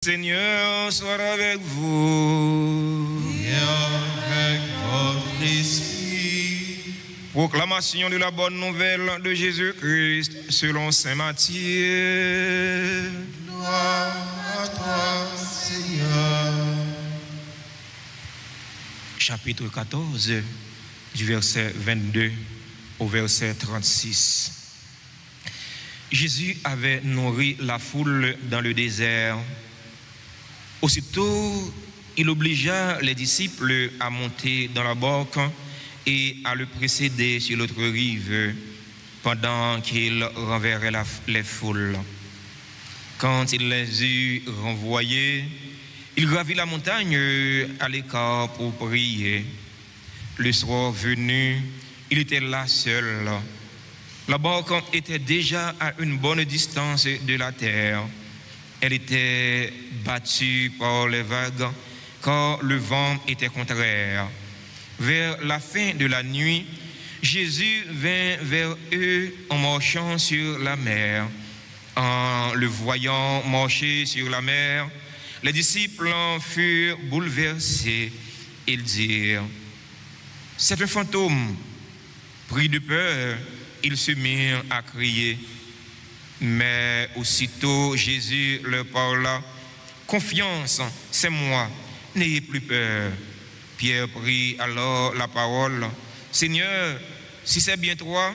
Seigneur soit avec vous. Et avec votre esprit. Proclamation de la bonne nouvelle de Jésus-Christ selon saint Matthieu. Gloire à toi, Seigneur. Chapitre 14, du verset 22 au verset 36. Jésus avait nourri la foule dans le désert. Aussitôt, il obligea les disciples à monter dans la barque et à le précéder sur l'autre rive, pendant qu'il renverrait les foules. Quand il les eut renvoyés, il gravit la montagne à l'écart pour prier. Le soir venu, il était là seul. La barque était déjà à une bonne distance de la terre. Elle était battue par les vagues, car le vent était contraire. Vers la fin de la nuit, Jésus vint vers eux en marchant sur la mer. En le voyant marcher sur la mer, les disciples en furent bouleversés. Ils dirent: « C'est un fantôme. » Pris de peur, ils se mirent à crier. Mais aussitôt Jésus leur parla: « Confiance, c'est moi, n'ayez plus peur. » Pierre prit alors la parole: « Seigneur, si c'est bien toi,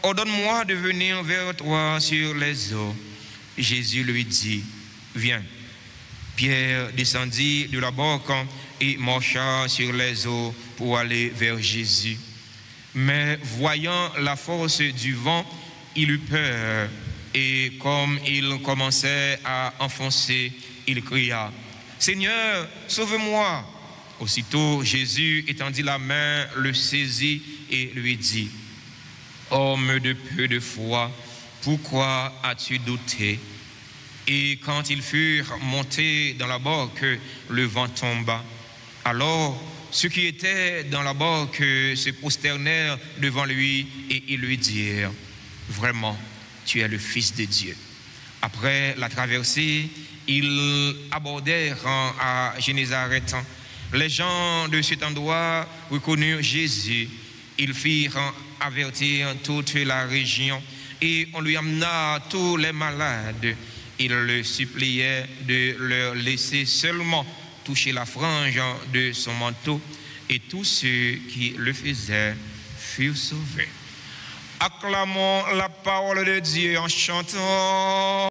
ordonne-moi de venir vers toi sur les eaux. » Jésus lui dit: « Viens. » Pierre descendit de la barque et marcha sur les eaux pour aller vers Jésus. Mais voyant la force du vent, il eut peur. Et comme il commençait à enfoncer, il cria: « Seigneur, sauve-moi !» Aussitôt Jésus étendit la main, le saisit et lui dit: « Homme de peu de foi, pourquoi as-tu douté ?» Et quand ils furent montés dans la barque, le vent tomba. Alors ceux qui étaient dans la barque se prosternèrent devant lui et ils lui dirent: « Vraiment, tu es le Fils de Dieu. » Après la traversée, ils abordèrent à Génézareth. Les gens de cet endroit reconnurent Jésus. Ils firent avertir toute la région et on lui amena tous les malades. Ils le suppliaient de leur laisser seulement toucher la frange de son manteau, et tous ceux qui le faisaient furent sauvés. Acclamons la parole de Dieu en chantant.